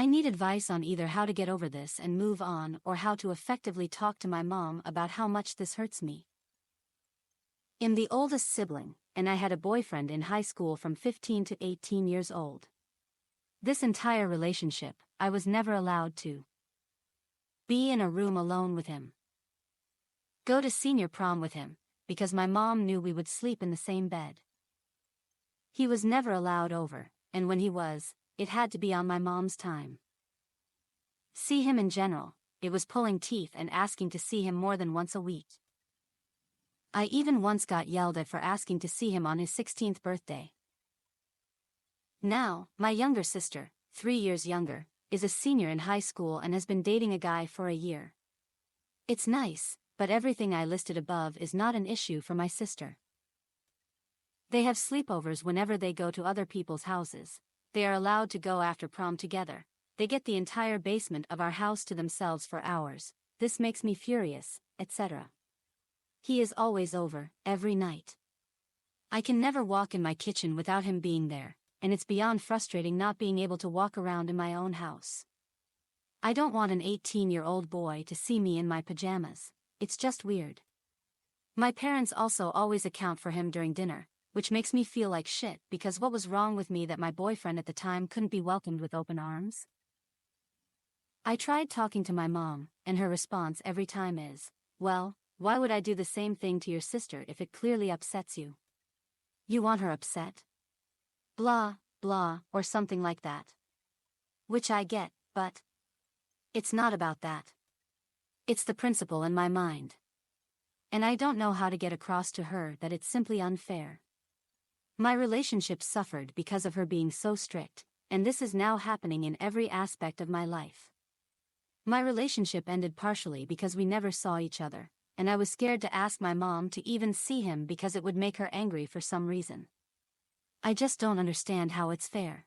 I need advice on either how to get over this and move on or how to effectively talk to my mom about how much this hurts me. I'm the oldest sibling, and I had a boyfriend in high school from 15 to 18 years old. This entire relationship, I was never allowed to be in a room alone with him, go to senior prom with him, because my mom knew we would sleep in the same bed. He was never allowed over, and when he was, it had to be on my mom's time. See him in general, it was pulling teeth and asking to see him more than once a week. I even once got yelled at for asking to see him on his 16th birthday. Now, my younger sister, 3 years younger, is a senior in high school and has been dating a guy for a year. It's nice, but everything I listed above is not an issue for my sister. They have sleepovers whenever they go to other people's houses. They are allowed to go after prom together. They get the entire basement of our house to themselves for hours. This makes me furious, etc. He is always over, every night. I can never walk in my kitchen without him being there, and it's beyond frustrating not being able to walk around in my own house. I don't want an 18-year-old boy to see me in my pajamas. It's just weird. My parents also always account for him during dinner, which makes me feel like shit because what was wrong with me that my boyfriend at the time couldn't be welcomed with open arms? I tried talking to my mom, and her response every time is, well, why would I do the same thing to your sister if it clearly upsets you? You want her upset? Blah, blah, or something like that. Which I get, but it's not about that. It's the principle in my mind. And I don't know how to get across to her that it's simply unfair. My relationship suffered because of her being so strict, and this is now happening in every aspect of my life. My relationship ended partially because we never saw each other, and I was scared to ask my mom to even see him because it would make her angry for some reason. I just don't understand how it's fair.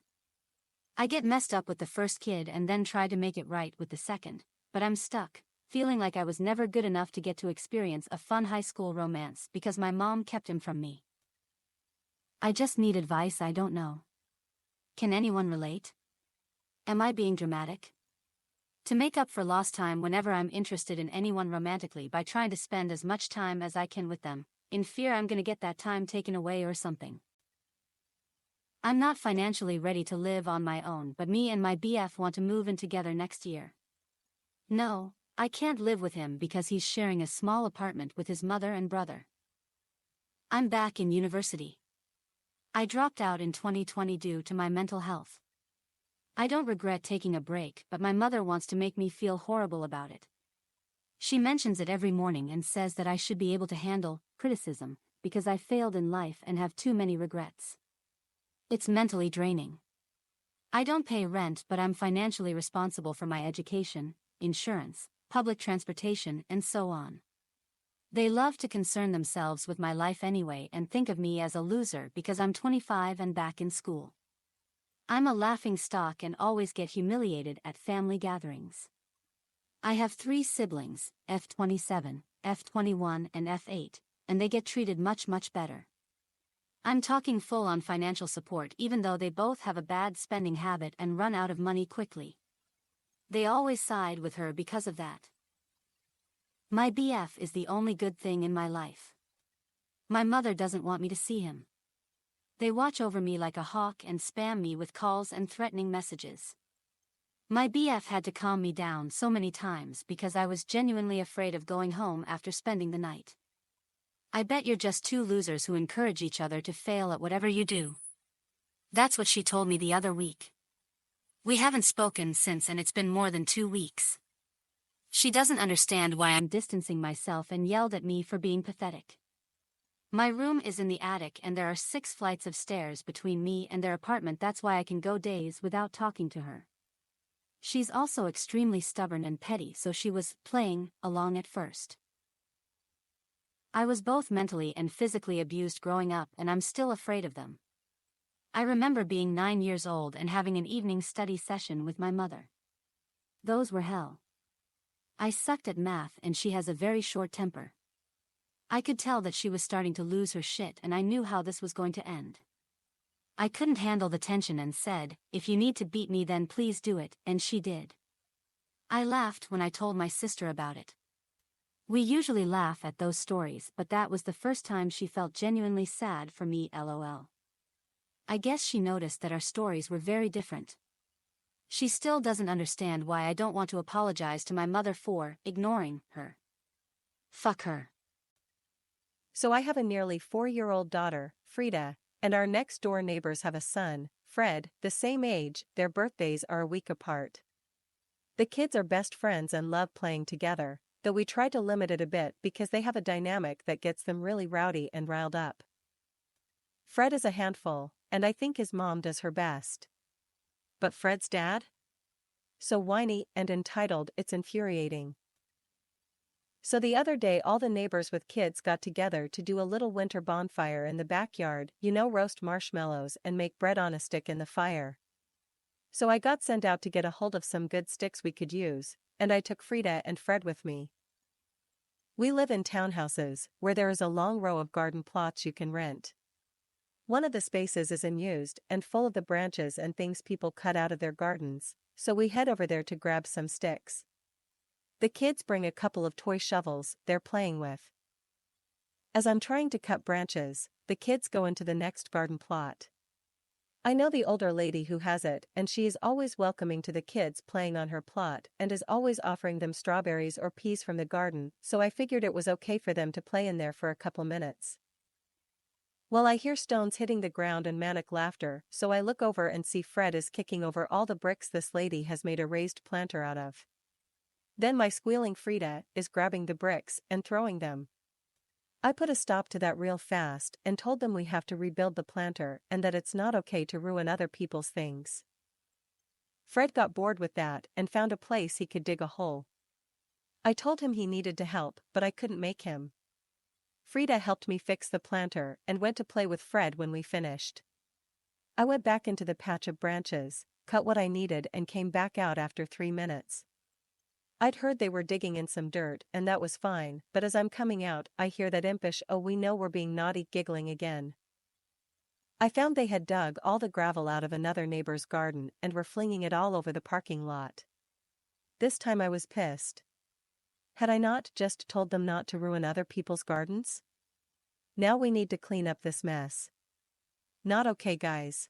I get messed up with the first kid and then try to make it right with the second, but I'm stuck, feeling like I was never good enough to get to experience a fun high school romance because my mom kept him from me. I just need advice. I don't know. Can anyone relate? Am I being dramatic? To make up for lost time whenever I'm interested in anyone romantically by trying to spend as much time as I can with them, in fear I'm gonna get that time taken away or something. I'm not financially ready to live on my own, but me and my BF want to move in together next year. No, I can't live with him because he's sharing a small apartment with his mother and brother. I'm back in university. I dropped out in 2020 due to my mental health. I don't regret taking a break, but my mother wants to make me feel horrible about it. She mentions it every morning and says that I should be able to handle criticism because I failed in life and have too many regrets. It's mentally draining. I don't pay rent, but I'm financially responsible for my education, insurance, public transportation, and so on. They love to concern themselves with my life anyway and think of me as a loser because I'm 25 and back in school. I'm a laughing stock and always get humiliated at family gatherings. I have 3 siblings, F27, F21 and F8, and they get treated much better. I'm talking full-on financial support even though they both have a bad spending habit and run out of money quickly. They always side with her because of that. My BF is the only good thing in my life. My mother doesn't want me to see him. They watch over me like a hawk and spam me with calls and threatening messages. My BF had to calm me down so many times because I was genuinely afraid of going home after spending the night. I bet you're just 2 losers who encourage each other to fail at whatever you do. That's what she told me the other week. We haven't spoken since and it's been more than 2 weeks. She doesn't understand why I'm distancing myself and yelled at me for being pathetic. My room is in the attic and there are 6 flights of stairs between me and their apartment. That's why I can go days without talking to her. She's also extremely stubborn and petty, so she was playing along at first. I was both mentally and physically abused growing up and I'm still afraid of them. I remember being 9 years old and having an evening study session with my mother. Those were hell. I sucked at math and she has a very short temper. I could tell that she was starting to lose her shit and I knew how this was going to end. I couldn't handle the tension and said, "If you need to beat me then please do it," and she did. I laughed when I told my sister about it. We usually laugh at those stories, but that was the first time she felt genuinely sad for me, lol. I guess she noticed that our stories were very different. She still doesn't understand why I don't want to apologize to my mother for ignoring her. Fuck her. So I have a nearly 4-year-old daughter, Frida, and our next-door neighbors have a son, Fred, the same age. Their birthdays are a week apart. The kids are best friends and love playing together, though we try to limit it a bit because they have a dynamic that gets them really rowdy and riled up. Fred is a handful, and I think his mom does her best. But Fred's dad? So whiny and entitled, it's infuriating. So the other day all the neighbors with kids got together to do a little winter bonfire in the backyard, roast marshmallows and make bread on a stick in the fire. So I got sent out to get a hold of some good sticks we could use, and I took Frida and Fred with me. We live in townhouses, where there is a long row of garden plots you can rent. One of the spaces is unused and full of the branches and things people cut out of their gardens, so we head over there to grab some sticks. The kids bring a couple of toy shovels they're playing with. As I'm trying to cut branches, the kids go into the next garden plot. I know the older lady who has it, and she is always welcoming to the kids playing on her plot and is always offering them strawberries or peas from the garden, so I figured it was okay for them to play in there for a couple minutes. Well, I hear stones hitting the ground and manic laughter, so I look over and see Fred is kicking over all the bricks this lady has made a raised planter out of. Then my squealing Frida is grabbing the bricks and throwing them. I put a stop to that real fast and told them we have to rebuild the planter and that it's not okay to ruin other people's things. Fred got bored with that and found a place he could dig a hole. I told him he needed to help, but I couldn't make him. Frida helped me fix the planter and went to play with Fred when we finished. I went back into the patch of branches, cut what I needed and came back out after 3 minutes. I'd heard they were digging in some dirt and that was fine, but as I'm coming out I hear that impish "oh we know we're being naughty" giggling again. I found they had dug all the gravel out of another neighbor's garden and were flinging it all over the parking lot. This time I was pissed. Had I not just told them not to ruin other people's gardens? Now we need to clean up this mess. Not okay, guys.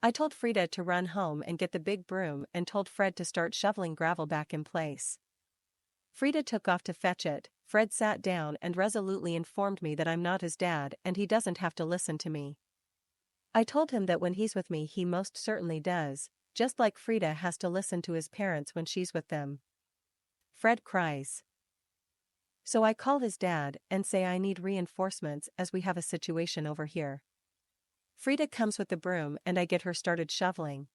I told Frida to run home and get the big broom and told Fred to start shoveling gravel back in place. Frida took off to fetch it. Fred sat down and resolutely informed me that I'm not his dad and he doesn't have to listen to me. I told him that when he's with me he most certainly does, just like Frida has to listen to his parents when she's with them. Fred cries. So I call his dad and say I need reinforcements as we have a situation over here. Frida comes with the broom and I get her started shoveling.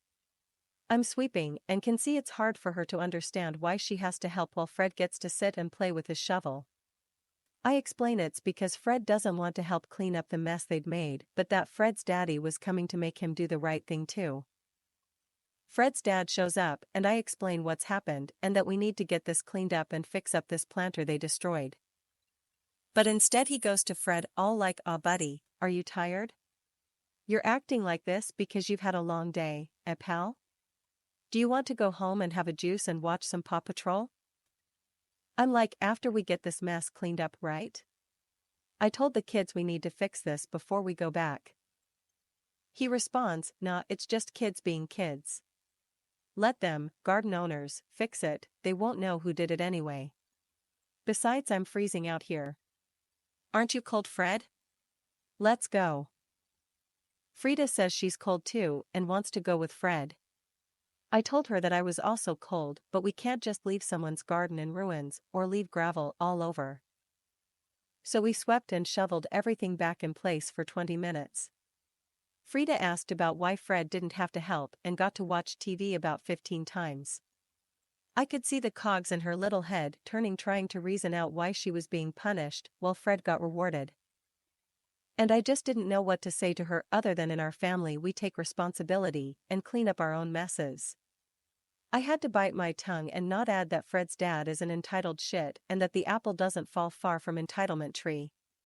I'm sweeping and can see it's hard for her to understand why she has to help while Fred gets to sit and play with his shovel. I explain it's because Fred doesn't want to help clean up the mess they'd made, but that Fred's daddy was coming to make him do the right thing too. Fred's dad shows up and I explain what's happened and that we need to get this cleaned up and fix up this planter they destroyed. But instead he goes to Fred all like, "Aw buddy, are you tired? You're acting like this because you've had a long day, pal? Do you want to go home and have a juice and watch some Paw Patrol?" I'm like, after we get this mess cleaned up, right? I told the kids we need to fix this before we go back. He responds, "Nah, it's just kids being kids. Let them, garden owners, fix it, they won't know who did it anyway. Besides I'm freezing out here. Aren't you cold, Fred? Let's go." Frida says she's cold too and wants to go with Fred. I told her that I was also cold, but we can't just leave someone's garden in ruins or leave gravel all over. So we swept and shoveled everything back in place for 20 minutes. Frida asked about why Fred didn't have to help and got to watch TV about 15 times. I could see the cogs in her little head turning trying to reason out why she was being punished while Fred got rewarded. And I just didn't know what to say to her other than in our family we take responsibility and clean up our own messes. I had to bite my tongue and not add that Fred's dad is an entitled shit and that the apple doesn't fall far from entitlement tree.